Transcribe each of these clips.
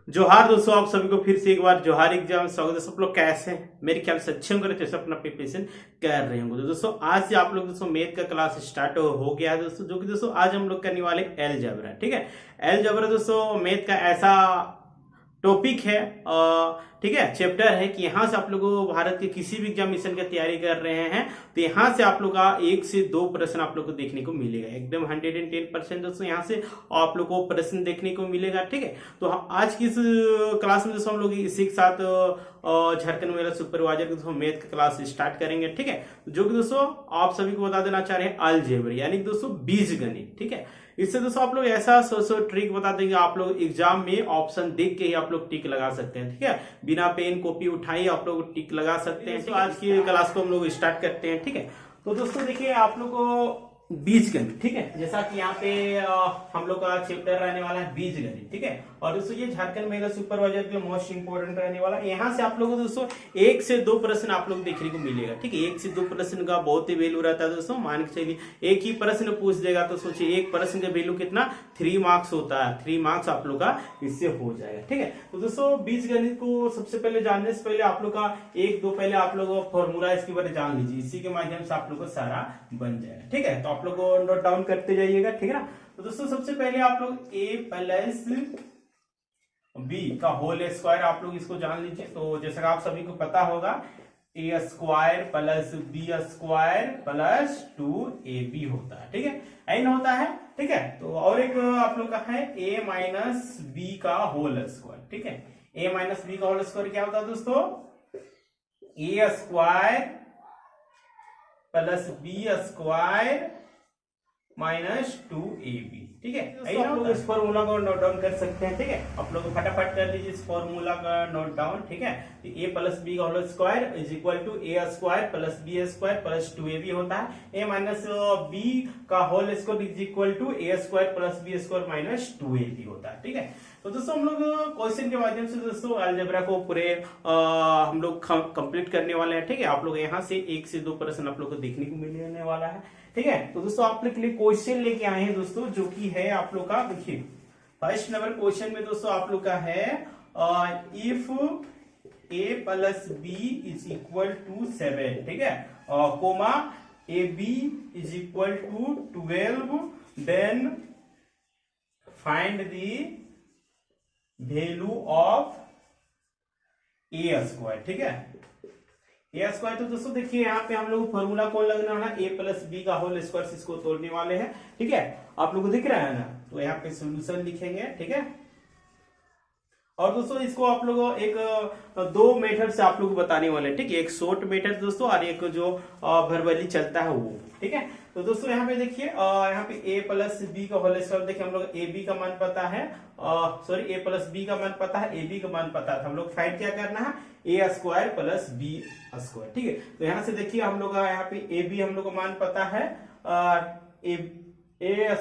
जोहार दोस्तों, आप सभी को फिर से एक बार जोहार एग्जाम में स्वागत है। सब लोग कैसे हैं? मेरे ख्याल से अच्छे होंगे, जैसे अपना प्रिपरेशन कर रहे होंगे। तो दोस्तों आज से आप लोग दोस्तों मैथ का क्लास स्टार्ट हो गया है दोस्तों, जो कि दोस्तों आज हम लोग करने वाले अलजेब्रा। ठीक है, अलजेब्रा दोस्तों मैथ का ऐसा टॉपिक है, ठीक है, चैप्टर है कि यहाँ से आप लोग भारत के किसी भी एग्जामिनेशन की तैयारी कर रहे हैं तो यहाँ से आप लोग का 1 से 2 प्रश्न आप लोग को देखने को मिलेगा। एकदम 110% दोस्तों यहाँ से आप लोग को प्रश्न देखने को मिलेगा। ठीक है, तो आज की इस क्लास में दोस्तों हम लोग इसी के साथ झारखंड मेरा सुपरवाइजर के दोस्तों मैथ का क्लास स्टार्ट करेंगे। ठीक है, जो कि दोस्तों आप सभी को बता देना चाह रहे हैं अलजेब्रा यानी कि दोस्तों बीजगणित। ठीक है, इससे दोस्तों आप लोग ऐसा सो ट्रिक बता देंगे, आप लोग एग्जाम में ऑप्शन देख के ही आप लोग टिक लगा सकते हैं। ठीक है, बिना पेन कॉपी उठाई आप लोग टिक लगा सकते हैं। तो आज की क्लास को हम लोग स्टार्ट करते हैं। ठीक है, तो दोस्तों देखिए आप लोग को बीजगणित, ठीक है, जैसा कि यहाँ पे हम लोग का चैप्टर रहने वाला है बीजगणित। ठीक है, और दोस्तों ये झारखंड मेगा सुपरवाइजर के लिए मोस्ट इंपोर्टेंट रहने वाला है। यहाँ से आप लोगों को दोस्तों 1 से 2 प्रश्न आप लोग देखने को मिलेगा। ठीक है, 1 से 2 प्रश्न का बहुत ही वैल्यू रहता है दोस्तों। मान के चलिए एक ही प्रश्न पूछ देगा तो सोचिए एक प्रश्न का वैल्यू कितना 3 मार्क्स होता है। 3 मार्क्स आप लोग का इससे हो जाएगा। ठीक है, तो दोस्तों बीजगणित को सबसे पहले जानने से पहले आप लोग का 1-2 पहले आप लोग फॉर्मूला इसके बारे में जान लीजिए, इसी के माध्यम से आप लोग को सारा बन जाएगा। ठीक है, तो आप लोग को नोट डाउन करते जाइएगा। ठीक है ना, तो दोस्तों सबसे पहले आप लोग a प्लस बी का होल स्क्वायर आप लोग इसको जान लीजिए। तो जैसा आप सभी को पता होगा a square plus B square plus 2ab होता है। ठीक है, एन होता है। ठीक है, तो और एक आप लोग का है a माइनस बी का होल स्क्वायर। ठीक है, a माइनस बी का होल स्क्वायर क्या होता है दोस्तों? a square plus B square minus 2ab। ठीक है, तो आप लोग इस फॉर्मूला को नोट डाउन कर सकते हैं। ठीक है, आप लोग फटाफट कर लीजिए इस फॉर्मूला का नोट डाउन। ठीक है, तो a प्लस बी का whole square is equal to a square plus B square plus 2ab होता है। a माइनस बी का whole square is equal to a square plus B square minus 2ab होता है। ठीक है, तो दोस्तों हम लोग क्वेश्चन के माध्यम से दोस्तों अलजेब्रा को पूरे हम लोग कंप्लीट करने वाले हैं। ठीक है, आप लोग यहाँ से 1 से 2 प्रश्न आप लोग को देखने को मिलने वाला है। ठीक है, तो दोस्तों आप लोग के लिए क्वेश्चन लेके आए हैं दोस्तों, जो कि है आप लोग का, देखिए फर्स्ट नंबर क्वेश्चन में दोस्तों आप लोग का है if a plus B is equal to 7, ठीक है, comma A B is equal to 12, then find the value of a square. ठीक है, ए स्क्वायर, तो दोस्तों देखिए यहाँ पे हम लोग फॉर्मूला कौन लगना है ना, ए प्लस बी का होल स्क्वायर, इसको तोड़ने वाले हैं। ठीक है, आप लोग को दिख रहा है ना, तो यहाँ पे सोल्यूशन लिखेंगे। ठीक है, और दोस्तों इसको आप लोग एक 2 मेथड से आप लोग बताने वाले हैं। ठीक है, एक शॉर्ट मेथड दोस्तों और एक जो वर्बली चलता है वो। ठीक है, तो दोस्तों यहाँ पे देखिए यहाँ पे a प्लस बी का होल स्क्वायर, देखिए हम लोग ए बी का मान पता है, सॉरी a प्लस बी का मान पता है, ए बी का मान पता है, हम लोग फाइंड क्या करना है, a square plus B square. ठीक है, तो यहाँ से देखिए हम लोग यहाँ पे ए बी हम लोग को मान पता है, a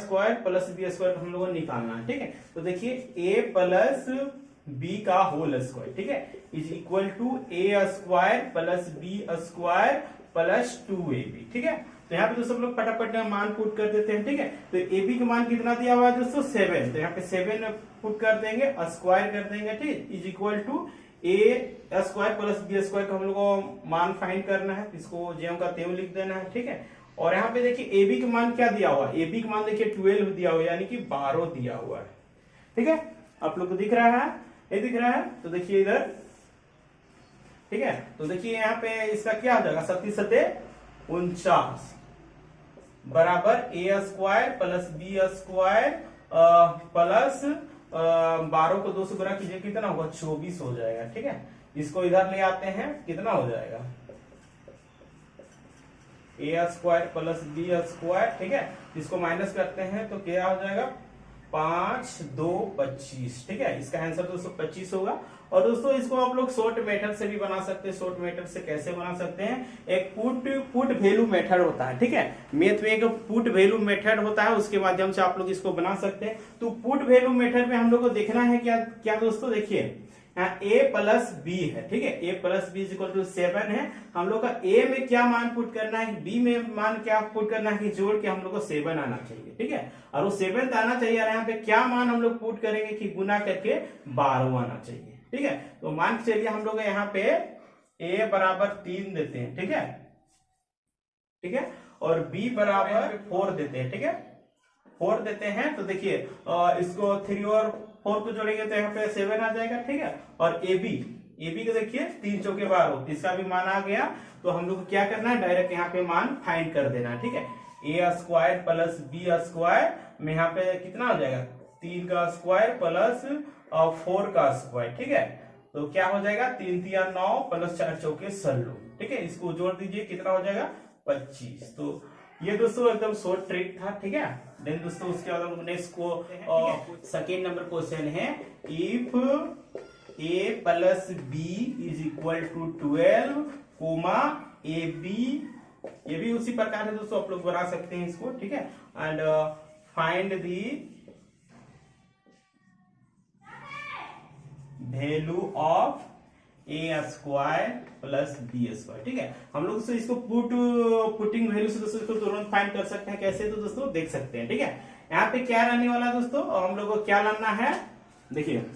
square plus B square हम लोग को निकालना है। ठीक है, तो देखिए a प्लस बी का होल स्क्वायर, ठीक है, is equal to A square plus B square plus 2ab। ठीक है, तो यहाँ पे दोस्तों हम लोग फटाफट मान पुट कर देते हैं। ठीक है, तो ए बी का मान कितना दिया हुआ है दोस्तों 7, तो यहाँ पे 7 पुट कर देंगे, स्क्वायर कर देंगे। ठीक, is equal to A square plus B square का हम लोग को मान फाइंड करना है, इसको ज्यों का त्यों लिख देना है। ठीक है, और यहाँ पे देखिए ए बी का मान क्या दिया हुआ है, ए बी का मान देखिए 12 दिया हुआ है, यानी कि 12 दिया हुआ है। ठीक है, आप लोग को दिख रहा है, ये दिख रहा है, तो देखिए इधर। ठीक है, तो देखिए यहाँ पे इसका क्या हो जाएगा, 37-49 बराबर a square plus B square plus 12 को 2 से गुणा कीजिए, कितना होगा 24 हो जाएगा। ठीक है, इसको इधर ले आते हैं, कितना हो जाएगा ए स्क्वायर प्लस बी स्क्वायर। ठीक है, इसको माइनस करते हैं तो क्या हो जाएगा 5, 2, 25। ठीक है, इसका आंसर दोस्तों 25 होगा। और दोस्तों इसको आप लोग शॉर्ट मेथड से भी बना सकते हैं। शॉर्ट मेथड से कैसे बना सकते हैं, एक पुट वैल्यू मेथड होता है। ठीक है, मैथ में एक पुट वैल्यू मेथड होता है, उसके माध्यम से आप लोग इसको बना सकते हैं। तो पुट वैल्यू मेथड में हम लोग को देखना है क्या क्या दोस्तों, देखिए यहाँ a प्लस बी है, ठीक है, a plus B is equal to 7 है। हम लोग का a में क्या मान पुट करना है, b में मान क्या पुट करना है कि जोड़ के हम लोग को 7 आना चाहिए, ठीक है, और वो 7 आना चाहिए। और यहाँ पे क्या मान हम लोग पुट करेंगे कि गुना करके 12 आना चाहिए, ठीक है। तो मान के चलिए हम लोग यहाँ पे a बराबर 3 देते हैं, ठीक है, ठीक है, और b बराबर 4 देते हैं, ठीक है, 4 देते हैं। तो देखिए इसको 3 और 4 को जोड़ेंगे तो यहाँ पे 7 आ जाएगा, ठीक है। और ए बी को देखिए 3 चौके 12, इसका भी मान आ गया। तो हम लोग को क्या करना है, डायरेक्ट यहाँ पे मान फाइंड कर देना है, ठीक है। A square plus B square में यहाँ पे कितना हो जाएगा, 3 का स्क्वायर प्लस 4 का स्क्वायर, ठीक है। तो क्या हो जाएगा, 3 3 9 प्लस 4 चौके 16, ठीक है। इसको जोड़ दीजिए, कितना हो जाएगा 25। तो ये दोस्तों एकदम शॉर्ट ट्रिक था, ठीक है। देन दोस्तों उसके बाद हम नेक्स्ट को सेकेंड नंबर क्वेश्चन है, if a plus B is equal to 12 comma A B, ये भी उसी प्रकार है दोस्तों, आप लोग बना सकते हैं इसको, ठीक है। And find the value of A square plus B square, ठीक है। हम लोग से इसको पुटिंग वैल्यू से दोस्तों इसको तुरंत फाइंड कर सकते हैं। कैसे, तो दोस्तों देख सकते हैं, ठीक है। यहाँ पे क्या रहने वाला दोस्तों, हम लोग को क्या लाना है, देखिए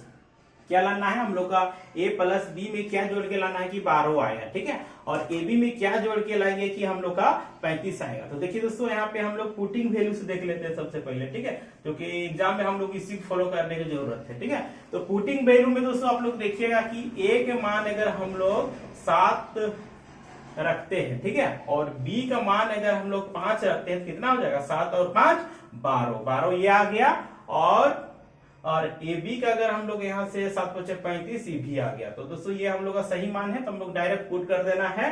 क्या लाना है, हम लोग का a प्लस बी में क्या जोड़ के लाना है कि 12 आएगा, ठीक है। और ए बी में क्या जोड़ के लाएंगे कि हम लोग का 35 आएगा। तो देखिए दोस्तों यहाँ पे हम लोग पुटिंग वैल्यू से देख लेते हैं सबसे पहले, ठीक है, क्योंकि एग्जाम में हम लोग इसी को फॉलो करने की जरूरत है, ठीक है। तो पुटिंग वैल्यू में दोस्तों आप लोग देखिएगा कि a के मान अगर हम लोग 7 रखते हैं, ठीक है, और b का मान अगर हम लोग 5 रखते हैं, कितना हो जाएगा, 7 और 5 12 ये आ गया। और ए बी का अगर हम लोग यहाँ से 7 5 35 ये भी आ गया। तो दोस्तों ये हम लोग का सही मान है, तो हम लोग डायरेक्ट पुट कर देना है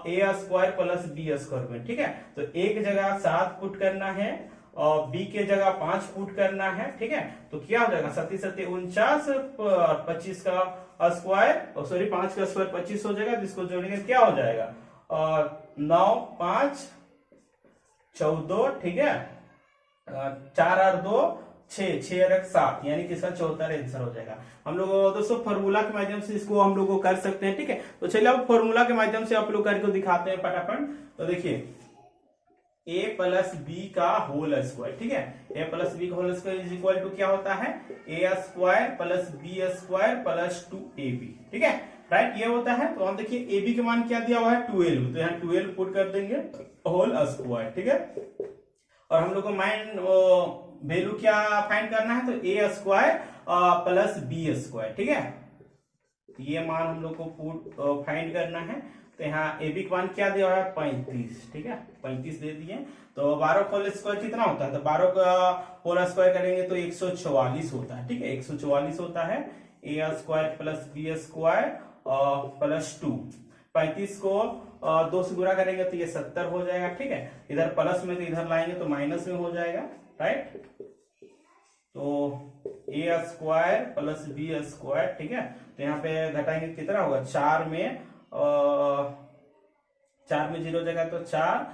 a square plus B square में, ठीक है। तो एक जगह 7 पुट करना है और बी के जगह 5 पुट करना है, ठीक है। तो क्या हो जाएगा, 7 7 49 और 25 का स्क्वायर, सॉरी 5 का स्क्वायर 25 हो जाएगा। जिसको जोड़ेंगे क्या हो जाएगा, और 9 5 14, ठीक है, 4 और 2 6 6 और 1 7, यानी कि इसका 74 आंसर हो जाएगा। हम लोग दोस्तों फॉर्मूला के माध्यम से इसको हम लोग को कर सकते हैं, ठीक है। तो चलिए अब फॉर्मूला के माध्यम से आप लोग करके दिखाते हैं फटाफट। तो देखिए a प्लस बी का होल स्क्वायर, ठीक है, a प्लस बी का whole square is equal to क्या होता है, a square plus B square plus 2ab, ठीक है, राइट, ये होता है। तो हम देखिए ab के मान क्या दिया हुआ है 12, तो यहाँ 12 पुट कर देंगे होल स्क्वायर, ठीक है। और हम लोग को वैल्यू क्या फाइंड करना है, तो ए स्क्वायर प्लस बी स्क्वायर, ठीक है, ये मान हम लोग को फाइंड करना है। तो यहाँ ए बी का मान क्या दिया हुआ है 35, ठीक है, 35 दे दिए। तो 12 का होल स्क्वायर कितना होता है, तो 12 का होल स्क्वायर करेंगे तो 144 होता है, ठीक है, 144 होता है। A square plus B square plus 2, 35 को 2 से गुणा करेंगे तो ये 70 हो जाएगा, ठीक है। इधर प्लस में तो इधर लाएंगे तो माइनस में हो जाएगा, राइट। तो ए स्क्वायर प्लस बी स्क्वायर, ठीक है, तो यहाँ पे घटाएंगे कितना होगा, 4 में 0 जाएगा तो 4,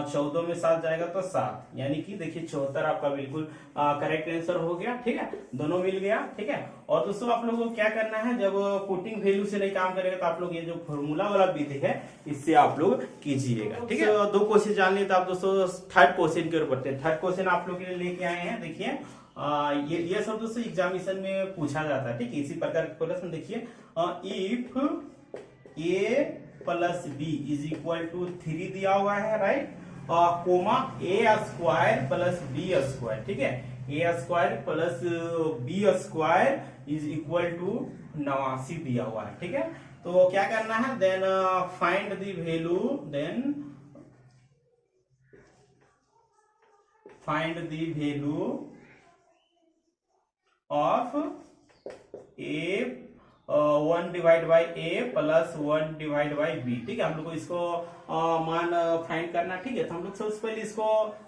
14 में 7 जाएगा तो 7, यानी कि देखिए 74 आपका बिल्कुल करेक्ट आंसर हो गया, ठीक है, दोनों मिल गया, ठीक है। और दोस्तों आप लोगों को क्या करना है, जब पुटिंग वैल्यू से नहीं काम करेगा तो आप लोग ये जो फॉर्मूला वाला विधि है इससे आप लोग कीजिएगा, ठीक है। 2 क्वेश्चन जान लिए तो आप दोस्तों थर्ड क्वेश्चन की ओर बढ़ते हैं। थर्ड क्वेश्चन आप लोग के लिए लेके आए हैं, देखिए ये सब दोस्तों एग्जामिनेशन में पूछा जाता है, ठीक है, इसी प्रकार के प्रश्न। देखिए if a plus B is equal to 3 दिया हुआ है, right, comma a square plus B square, ठीक है, a square plus B square is equal to 89 दिया हुआ है, ठीक है। तो क्या करना है, then find the value, then find the value of A 1 divide by A plus 1 divide by B, ठीक है। हम लोग को इसको मान फाइंड करना, ठीक है। तो हम लोग सबसे पहले इसको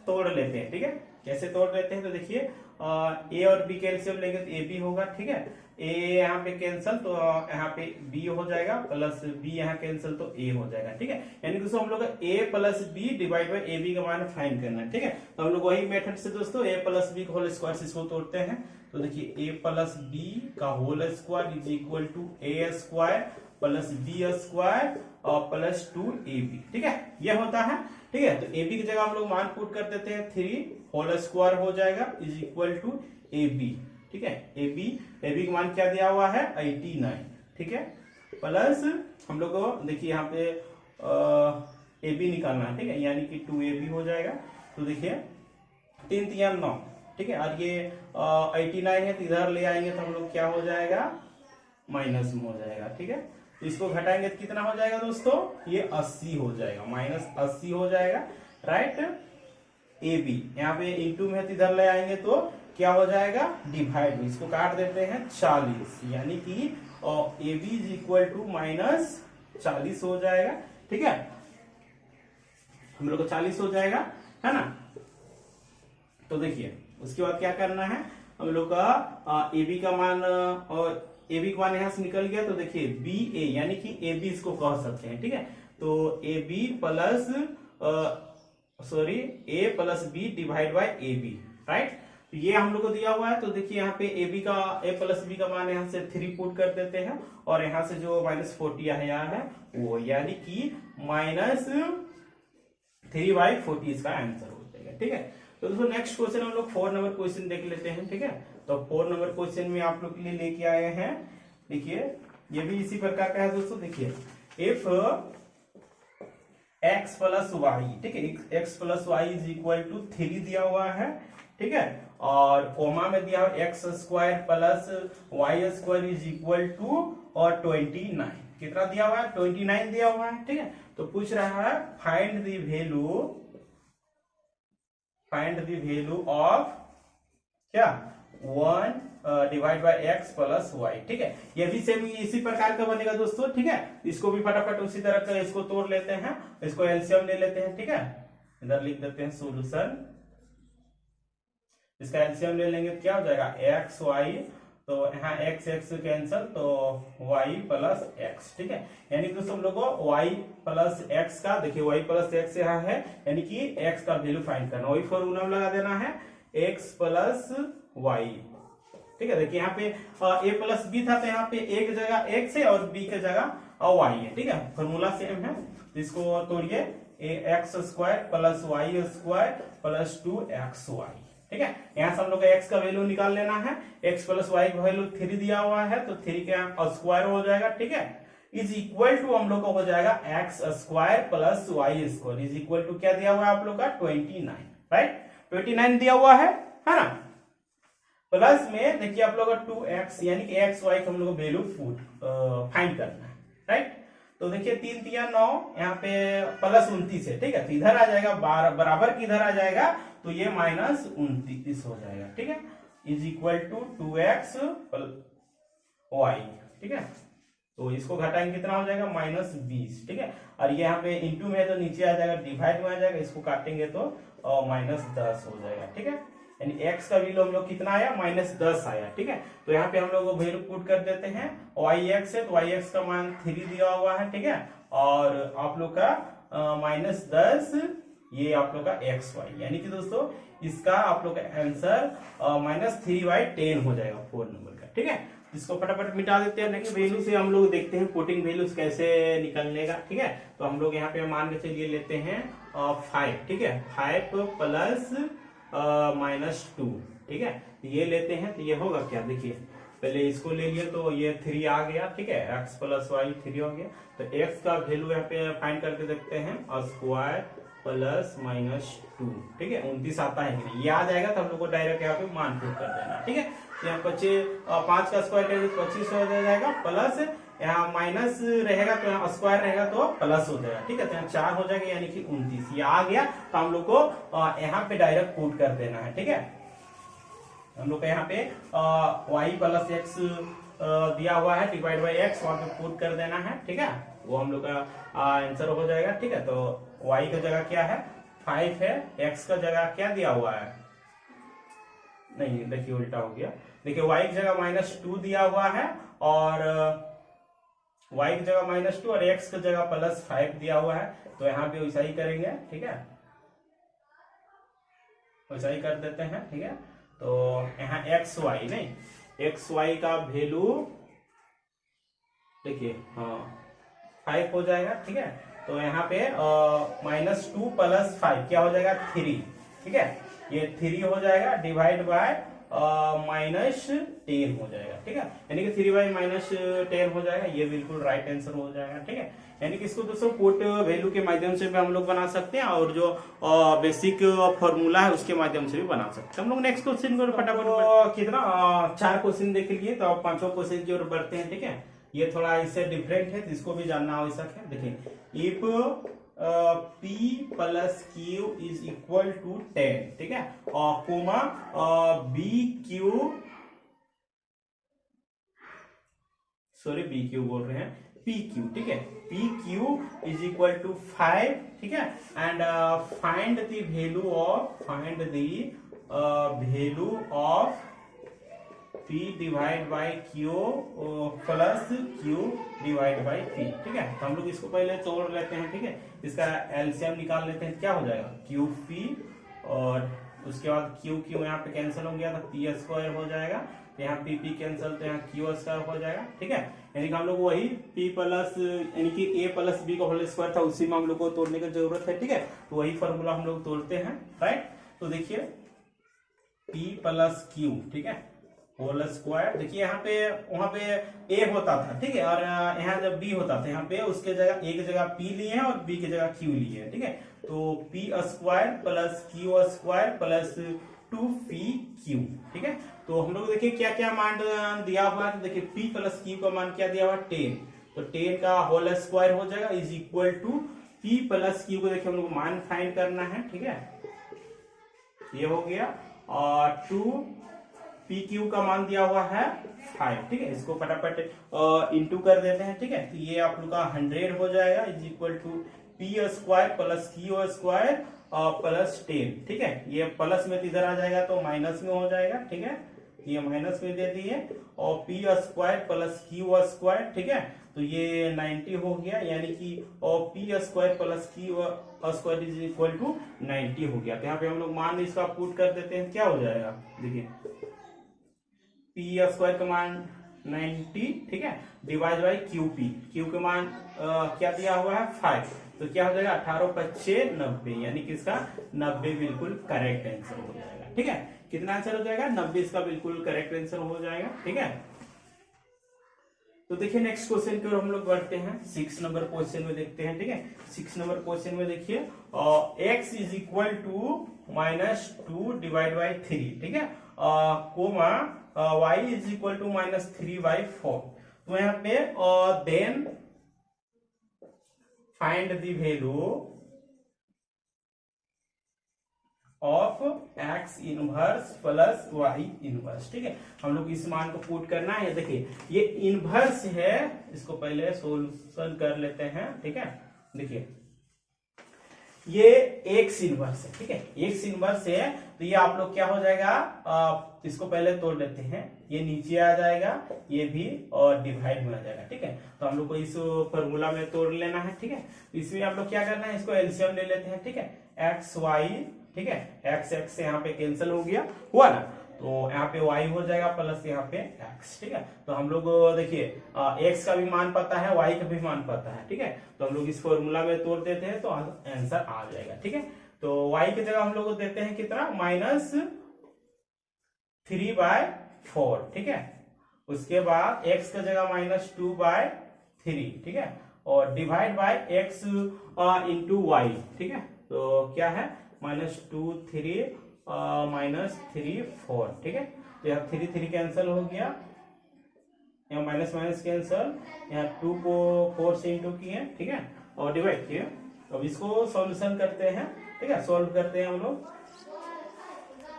तोड़ लेते हैं, ठीक है। कैसे तोड़ लेते हैं, तो देखिए ए और बी कैल्सियम लेंगे तो ए बी होगा, ठीक है। ए यहाँ पे कैंसल तो यहाँ पे बी हो जाएगा, प्लस बी यहाँ कैंसल तो ए हो जाएगा। ठीक है, यानी दोस्तों हम लोग a plus B divide by a b का मान फाइंड करना है। ठीक है, तो हम लोग वही मेथड से दोस्तों ए प्लस बी का होल स्क्वायर से इसको तोड़ते हैं। तो देखिए ए प्लस बी का whole square is equal to A square plus B square और प्लस 2ab। ठीक है, यह होता है। ठीक है, तो ab की जगह हम लोग मान पुट कर देते हैं, 3 होल स्क्वायर हो जाएगा इज इक्वल टू ab। ठीक है, ab का मान क्या दिया हुआ है 89। ठीक है, प्लस हम लोग को देखिए यहाँ पे ab निकालना है। ठीक है, यानी कि 2ab हो जाएगा। तो देखिए 3 3 9। ठीक है, और ये 89 है तो इधर ले आएंगे तो हम लोग क्या हो जाएगा माइनस में हो जाएगा। ठीक है, तो इसको घटाएंगे तो कितना हो जाएगा दोस्तों, ये 80 हो जाएगा, माइनस 80 हो जाएगा। राइट, ए बी यहाँ पे इंटू में तो इधर ले आएंगे तो क्या हो जाएगा डिवाइड में, इसको काट देते हैं 40, यानी कि A B is equal to minus 40 हो जाएगा। ठीक है, हम लोग को 40 हो जाएगा, है ना। तो देखिए उसके बाद क्या करना है, हम लोग का ए बी का मान और ए बी का मान यहां से निकल गया तो देखिए बी ए यानी कि ए बी इसको कह सकते हैं। ठीक है, तो A B plus A plus B divide by A B. Right, तो ये हम लोग को दिया हुआ है। तो देखिए यहाँ पे ए बी का ए प्लस बी का मान यहाँ से 3 पुट कर देते हैं और यहाँ से जो माइनस 40 यहाँ है वो, यानी कि माइनस 3/40 इसका आंसर हो जाएगा। ठीक है, तो दोस्तों नेक्स्ट क्वेश्चन हम लोग 4 नंबर क्वेश्चन देख लेते हैं। ठीक है, तो 4 नंबर क्वेश्चन में आप लोग के लिए लेके आए हैं, देखिए ये भी इसी प्रकार का है दोस्तों। देखिए इफ x प्लस वाई, ठीक है, x plus Y is equal to 3 दिया हुआ है। ठीक है, और कोमा में दिया हुआ X square plus Y square is equal to और 29 कितना दिया हुआ है 29 दिया हुआ है। ठीक है, तो पूछ रहा है फाइंड द वैल्यू ऑफ क्या 1 divide by X plus Y. ठीक है, ये भी सेम इसी प्रकार का बनेगा दोस्तों। ठीक है, इसको भी फटाफट उसी तरह का इसको तोड़ लेते हैं, इसको एलसीएम ले लेते हैं। ठीक है, इधर लिख देते हैं सॉल्यूशन, इसका एलसीएम ले लेंगे तो क्या हो जाएगा एक्स वाई, तो यहाँ एक्स एक्स कैंसल तो y प्लस एक्स। ठीक है, यानी दोस्तों हम लोग को y प्लस एक्स का, देखिए y प्लस एक्स यहाँ है, यानी कि x का वैल्यू फाइंड करना, वही फॉर्मूला में लगा देना है x प्लस y। ठीक है, देखिए यहाँ पे a प्लस b था तो यहाँ पे a की जगह x है और b की जगह y है। ठीक है, फॉर्मूला सेम है, इसको तोड़िए x square plus Y square plus 2xy। ठीक है, यहां से हम लोग का x का वैल्यू निकाल लेना है, x प्लस वाई का वैल्यू 3 दिया हुआ है तो 3 का स्क्वायर हो जाएगा। ठीक है, इज इक्वल टू हम लोग को हो जाएगा X square plus Y square is equal to क्या दिया हुआ है आप लोग का 29। राइट, 29 दिया हुआ है ना। प्लस में देखिए आप लोग का 2x यानी कि एक्स वाई का हम लोग को वैल्यू फाइंड करना है। राइट, तो देखिए 3 3 9 यहाँ पे प्लस 29 है। ठीक है, तो इधर आ जाएगा बराबर की इधर आ जाएगा तो ये माइनस 29 हो जाएगा। ठीक है, is equal to 2x Y. ठीक है, तो इसको घटाएंगे कितना हो जाएगा माइनस 20। ठीक है, और ये यहाँ पे इंटू में है तो नीचे आ जाएगा, डिवाइड में आ जाएगा, इसको काटेंगे तो माइनस 10 हो जाएगा। ठीक है, यानी x का वैल्यू हम लोग कितना आया माइनस 10 आया। ठीक है, तो यहाँ पे हम लोग वैल्यू पुट कर देते हैं, yx है तो yx का मान 3 दिया हुआ है। ठीक है, और आप लोग का माइनस 10 ये आप लोग का xy, यानी कि दोस्तों इसका आप लोग का आंसर माइनस 3/10 हो जाएगा 4 नंबर का। ठीक है, इसको फटाफट मिटा देते हैं, लेकिन वैल्यू से हम लोग देखते हैं पुटिंग वैल्यूज कैसे निकलने का। ठीक है, तो हम लोग यहाँ पे मान के चलिए लेते हैं 5। ठीक है, 5 प्लस माइनस 2। ठीक है, ये लेते हैं तो ये होगा क्या, देखिए पहले इसको ले लिए तो ये 3 आ गया। ठीक है, x प्लस वाई 3 हो गया, तो x का वैल्यू यहाँ पे फाइंड करके देखते हैं स्क्वायर प्लस माइनस 2। ठीक है, 29 आता है कि नहीं, ये आ जाएगा तो हम लोग को डायरेक्ट यहाँ पे मान पुट कर देना। ठीक है, यहाँ 5 का स्क्वायर करेंगे तो 25 हो जाएगा, प्लस यहाँ माइनस रहेगा तो यहाँ स्क्वायर रहेगा तो प्लस हो जाएगा। ठीक है, तो यहाँ 4 हो जाएगा यानी कि 29 ये आ गया, तो हम लोग को यहाँ पे डायरेक्ट पुट कर देना है। ठीक है, हम लोग को यहाँ पे y प्लस एक्स दिया हुआ है डिवाइड बाई एक्स, वहां पे पुट कर देना है। ठीक है, वो हम लोग का आंसर हो जाएगा। ठीक है, तो y का जगह क्या है 5 है, x का जगह क्या दिया हुआ है, नहीं देखिए उल्टा हो गया, देखिए y की जगह -2 दिया हुआ है और y की जगह -2 और x की जगह +5 दिया हुआ है, तो यहाँ पे वैसा ही करेंगे। ठीक है, वैसा ही कर देते हैं। ठीक है, तो यहाँ xy नहीं, xy का वैल्यू देखिए 5 हो जाएगा। ठीक है, तो यहाँ पे -2 + 5 क्या हो जाएगा 3। ठीक है, ये 3 हो जाएगा डिवाइड बाय -10 हो जाएगा। ठीक है, यानी कि 3/-10 हो जाएगा, ये बिल्कुल राइट आंसर हो जाएगा। ठीक है, यानी कि इसको दोस्तों पुट वैल्यू के माध्यम से भी हम लोग बना सकते हैं और जो बेसिक फॉर्मूला है उसके माध्यम से भी बना सकते हैं। हम लोग नेक्स्ट क्वेश्चन को फटाफट कितना 4 क्वेश्चन देख लिए, तो अब 5वां क्वेश्चन की ओर बढ़ते हैं। ठीक है, ये थोड़ा इससे डिफरेंट है, तो इसको भी जानना आवश्यक है। देखिए if P + Q is equal to 10, ठीक है, और कोमा BQ बोल रहे हैं, PQ। ठीक है, PQ इज इक्वल टू 5। ठीक है, and find the value of P divide by Q plus Q divide by P। ठीक है, तो हम लोग इसको पहले तोड़ लेते हैं। ठीक है, इसका एलसीएम निकाल लेते हैं, क्या हो जाएगा QP, और उसके बाद QQ यहाँ पे कैंसिल हो गया, तो P² हो जाएगा, तो यहाँ PP कैंसिल, तो यहाँ Q² हो जाएगा। ठीक है, यानी कि हम लोग वही P प्लस यानी कि A + B का होल स्क्वायर था, उसी में हम लोग को तोड़ने की जरूरत है। ठीक है, तो वही फॉर्मूला हम लोग तोड़ते हैं। राइट, तो देखिए P + Q, ठीक है, होल स्क्वायर। देखिए यहाँ पे वहां पे A होता था, ठीक है, और यहाँ जब B होता था, यहाँ पे उसके जगह A की जगह P लिए हैं और B की जगह Q लिए हैं। ठीक है, तो P² + Q² प्लस 2PQ। ठीक है, तो हम लोग देखिए क्या क्या मान दिया हुआ है। देखिए P + Q का मान क्या दिया हुआ है 10, तो 10 का होल स्क्वायर हो जाएगा is equal to P + Q को देखिए हम लोग मान फाइंड करना है। ठीक है, ये हो गया, और 2PQ का मान दिया हुआ है 5। ठीक है, इसको फटाफट इंटू कर देते हैं। ठीक है, तो ये आप लोग का 100 हो जाएगा is equal to P² + Q² plus 10। ठीक है, ये प्लस में इधर आ जाएगा तो माइनस में हो जाएगा। ठीक है, ये माइनस में दे दिए, और P² + Q²। ठीक है, तो ये 90 हो गया, यानी कि और P² + Q² is equal to 90 हो गया। तो यहाँ पे हम लोग मान इसका पुट कर देते हैं, क्या हो जाएगा देखिए P² का मान 90, ठीक है, डिवाइड बाई QP, Q का मान क्या दिया हुआ है 5, तो क्या हो जाएगा 18×5 = 90, यानी कि इसका 90 बिल्कुल करेक्ट आंसर हो जाएगा। ठीक है, कितना आंसर हो जाएगा 90, इसका बिल्कुल करेक्ट आंसर हो जाएगा। ठीक है, तो देखिए नेक्स्ट क्वेश्चन की ओर हम लोग बढ़ते हैं। 6 नंबर क्वेश्चन में देखते हैं। ठीक है, 6 नंबर क्वेश्चन में देखिए x is equal to -2 divide by 3, ठीक है, comma y is equal to -3/4। तो यहाँ पे then find the value of x inverse plus y inverse. ठीक है, हम लोग इस मान को पुट करना है। देखिए ये इनवर्स है, इसको पहले सोल्यूशन कर लेते हैं। ठीक है, देखिए ये x इनवर्स है। ठीक है, x इनवर्स है, तो ये आप लोग क्या हो जाएगा इसको पहले तोड़ लेते हैं, ये नीचे आ जाएगा, ये भी और डिवाइड में आ जाएगा। ठीक है, तो हम लोग को इस फॉर्मूला में तोड़ लेना है। ठीक है, इसमें आप लोग क्या करना है, इसको एलसीएम ले लेते हैं। ठीक है, एक्स वाई, ठीक है, एक्स एक्स से यहाँ पे कैंसिल हो गया, हुआ ना, तो यहाँ पे y हो जाएगा प्लस यहाँ पे x। ठीक है, तो हम लोग देखिए x का भी मान पता है, y का भी मान पता है। ठीक है, तो हम लोग इस फॉर्मूला में तोड़ देते हैं तो आंसर आ जाएगा। ठीक है, तो y की जगह हम लोग देते हैं कितना -3/4। ठीक है, उसके बाद x की जगह -2/3। ठीक है, और divide by x into y। ठीक है, तो क्या है -2 3 -3 4। ठीक है, तो यहाँ 3 कैंसिल हो गया, यहाँ माइनस माइनस कैंसिल, यहाँ 2 को 4 से इंटू किए। ठीक है, और डिवाइड किए। अब इसको सॉल्यूशन करते हैं। ठीक है, सॉल्व करते हैं हम लोग,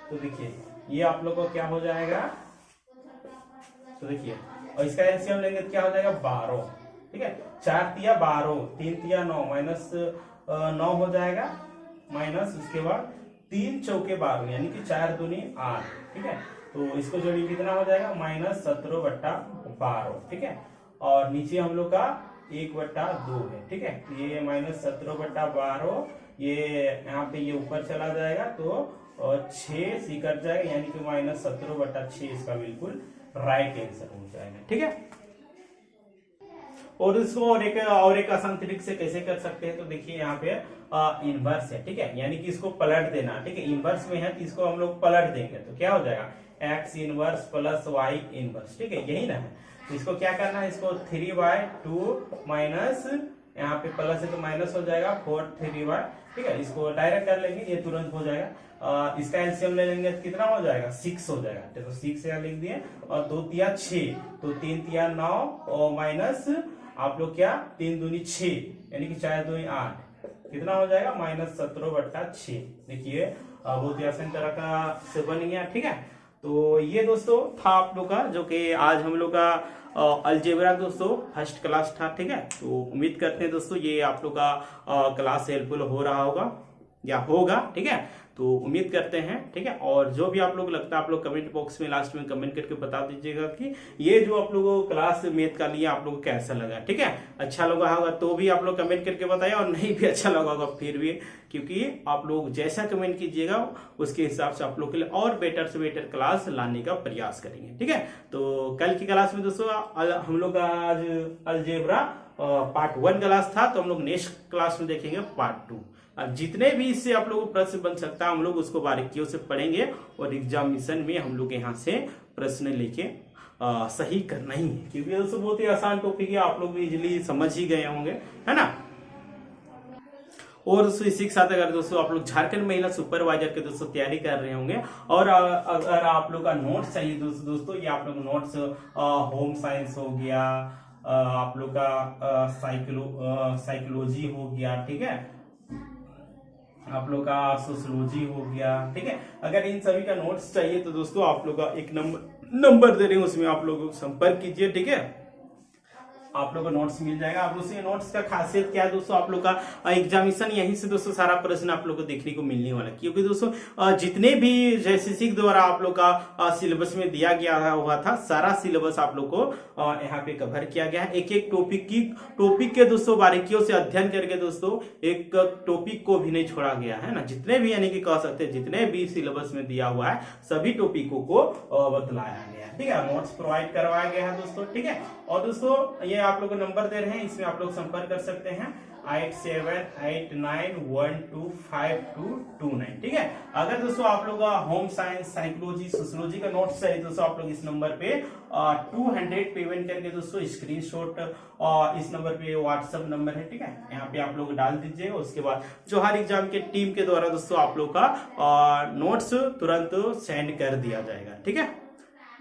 तो देखिए ये आप लोग को क्या हो जाएगा, तो देखिए और इसका एलसीएम लेंगे तो क्या हो जाएगा 12। ठीक है, 4 तिया 12, 3 तिया 9, -9 हो जाएगा, माइनस उसके बाद 3 चौके 12, यानी कि 4 दूनी 8। ठीक है, तो इसको जोड़िए कितना हो जाएगा -17/12, ठीक है। और नीचे हम लोग का 1/2 है, ठीक है। ये -17/12 ये यहाँ पे ये ऊपर चला जाएगा तो 6 सी कट जाएगा, यानी कि -17/6 इसका बिल्कुल राइट आंसर हो जाएगा, ठीक है। और इसको और एक आसान तरीके से कैसे कर सकते हैं, तो देखिए यहाँ पे इनवर्स है, ठीक है, यानी कि इसको पलट देना, ठीक है। इनवर्स में है तो इसको हम लोग पलट देंगे तो क्या हो जाएगा x inverse plus y inverse, ठीक है, यही ना है। तो इसको क्या करना है, इसको 3/2 माइनस यहाँ पे प्लस है तो माइनस हो जाएगा 4/3y, ठीक है। इसको डायरेक्ट कर लेंगे, ये तुरंत हो जाएगा। इसका एलसीएम ले लेंगे तो कितना हो जाएगा 6 हो जाएगा, तो 6 यहाँ लिख दिए, और 2 तिया 6, तो 3 तिया 9 और माइनस आप लोग क्या 3 दूनी 6, यानी कि 4 दूनी 8, कितना हो जाएगा -17/6। देखिए बहुत ही आसान तरह का से बन गया, ठीक है। तो ये दोस्तों था आप लोग का जो कि आज हम लोग का अलजेब्रा दोस्तों फर्स्ट क्लास था, ठीक है। तो उम्मीद करते हैं दोस्तों ये आप लोग का क्लास हेल्पफुल हो रहा होगा या होगा, ठीक है। तो उम्मीद करते हैं, ठीक है। और जो भी आप लोग लगता है आप लोग कमेंट बॉक्स में लास्ट में कमेंट करके बता दीजिएगा कि ये जो आप लोगों को क्लास मैथ का लिया आप लोगों को कैसा लगा, ठीक है। अच्छा लगा होगा तो भी आप लोग कमेंट करके बताइए, और नहीं भी अच्छा लगा होगा फिर भी, क्योंकि आप लोग जैसा कमेंट कीजिएगा उसके हिसाब से आप लोग के लिए और बेटर से बेटर क्लास लाने का प्रयास करेंगे, ठीक है। तो कल की क्लास में दोस्तों हम लोग का आज अलजेब्रा पार्ट 1 क्लास था, तो हम लोग नेक्स्ट क्लास में देखेंगे पार्ट 2। जितने भी इससे आप लोगों को प्रश्न बन सकता है हम लोग उसको बारीकियों से पढ़ेंगे, और एग्जामिनेशन में हम लोग यहाँ से प्रश्न लेके सही करना ही है, क्योंकि दोस्तों बहुत ही आसान टॉपिक है, आप लोग भी इजिली समझ ही गए होंगे, है ना। और दोस्तों इसी के साथ अगर दोस्तों आप लोग झारखंड महिला सुपरवाइजर के दोस्तों तैयारी कर रहे होंगे, और अगर आप लोग का नोट्स चाहिए दोस्तों ये आप लोग नोट्स होम साइंस हो गया, आप लोग का साइकोलॉजी हो गया, ठीक है, आप लोग का सोशियोलॉजी हो गया, ठीक है। अगर इन सभी का नोट्स चाहिए तो दोस्तों आप लोग का एक नंबर दे रहे हैं, उसमें आप लोग संपर्क कीजिए, ठीक है। आप लोग को नोट्स मिल जाएगा। अब दोस्तों नोट्स का खासियत क्या है दोस्तों, आप लोग का एग्जामिनेशन यहीं से दोस्तों सारा प्रश्न आप लोग को देखने को मिलने वाला है, क्योंकि दोस्तों जितने भी जैसे द्वारा आप लोग का सिलेबस में दिया गया हुआ था सारा सिलेबस आप लोग को यहाँ पे कवर किया गया है। एक एक टॉपिक के दोस्तों बारीकियों से अध्ययन करके दोस्तों एक टॉपिक को भी नहीं छोड़ा गया है ना, जितने भी यानी कि कह सकते हैं जितने भी सिलेबस में दिया हुआ है सभी टॉपिकों को बतलाया गया है, ठीक है। नोट्स प्रोवाइड करवाया गया है दोस्तों, ठीक है। और दोस्तों ये आप लोग को नंबर दे रहे हैं, इसमें आप लोग संपर्क कर सकते हैं 8789125229, ठीक है। अगर दोस्तों आप लोग होम साइंस साइकोलॉजी सोशियोलॉजी का नोट्स चाहिए दोस्तों आप लोग इस नंबर पे 200 पेमेंट करके दोस्तों स्क्रीनशॉट इस नंबर पे व्हाट्सएप नंबर है, ठीक है, यहाँ पे आप लोग डाल दीजिए। उसके बाद जोहार एग्जाम के टीम के द्वारा दोस्तों आप लोग का नोट्स तुरंत सेंड कर दिया जाएगा, ठीक है।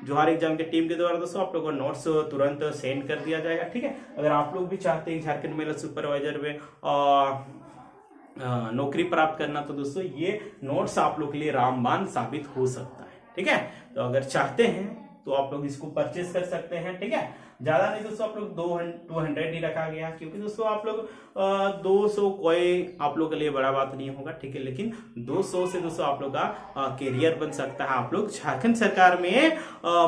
जोहार एग्जाम के टीम के द्वारा दोस्तों आप लोगों को नोट्स तुरंत सेंड कर दिया जाएगा, ठीक है। अगर आप लोग भी चाहते हैं झारखंड महिला सुपरवाइजर में नौकरी प्राप्त करना तो दोस्तों ये नोट्स आप लोग के लिए रामबाण साबित हो सकता है, ठीक है। तो अगर चाहते हैं तो आप लोग इसको परचेस कर सकते हैं, ठीक है। ज्यादा नहीं दोस्तों आप लोग 200 ही रखा गया, क्योंकि दोस्तों आप लोग 200 कोई आप लोग के लिए बड़ा बात नहीं होगा, ठीक है। लेकिन 200 से दोस्तों आप लोग का कैरियर बन सकता है, आप लोग झारखंड सरकार में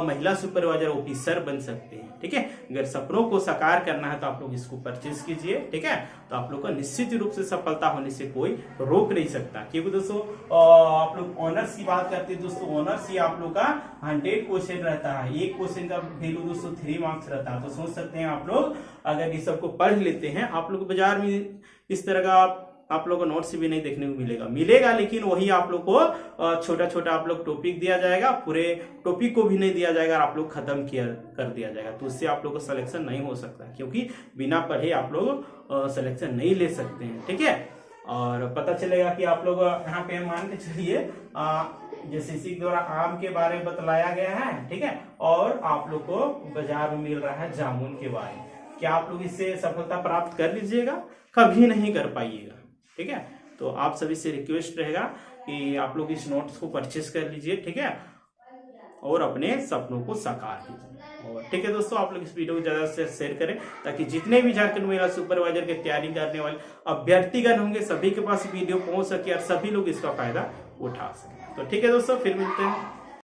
महिला सुपरवाइजर ऑफिसर बन सकते हैं, ठीक है। अगर सपनों को साकार करना है तो आप लोग इसको परचेज कीजिए, ठीक है। तो आप लोग को निश्चित रूप से सफलता होने से कोई रोक नहीं सकता, क्योंकि दोस्तों आप लोग ऑनर्स की बात करते हैं दोस्तों, ऑनर्स ही आप लोग का 100 क्वेश्चन रहता है, एक क्वेश्चन का वैल्यू दोस्तों 3 मार्क्स रहता है। तो सोच सकते हैं आप लोग अगर इस सबको पढ़ लेते हैं, आप लोग बाजार में इस तरह का आप लोग को नोट्स भी नहीं देखने को मिलेगा, लेकिन वही आप लोग को छोटा छोटा आप लोग टॉपिक दिया जाएगा, पूरे टॉपिक को भी नहीं दिया जाएगा और आप लोग खत्म कर दिया जाएगा। तो उससे आप लोग को सिलेक्शन नहीं हो सकता, क्योंकि बिना पढ़े आप लोग सिलेक्शन नहीं ले सकते हैं, ठीक है। और पता चलेगा कि आप लोग यहाँ पे मान के चलिए जैसे इसी द्वारा आम के बारे में बतलाया गया है, ठीक है, और आप लोग को बाजार में मिल रहा है जामुन के बारे में, क्या आप लोग इससे सफलता प्राप्त कर लीजिएगा? कभी नहीं कर पाइएगा, ठीक है। तो आप सभी से रिक्वेस्ट रहेगा कि आप लोग इस नोट्स को परचेस कर लीजिए, ठीक है, और अपने सपनों को साकार कीजिए। और ठीक है दोस्तों, आप लोग इस वीडियो को ज्यादा से शेयर करें, ताकि जितने भी झारखंड महिला सुपरवाइजर की तैयारी करने वाले अभ्यर्थीगण होंगे सभी के पास वीडियो पहुंच सके और सभी लोग इसका फायदा उठा सके। तो ठीक है दोस्तों, फिर मिलते हैं।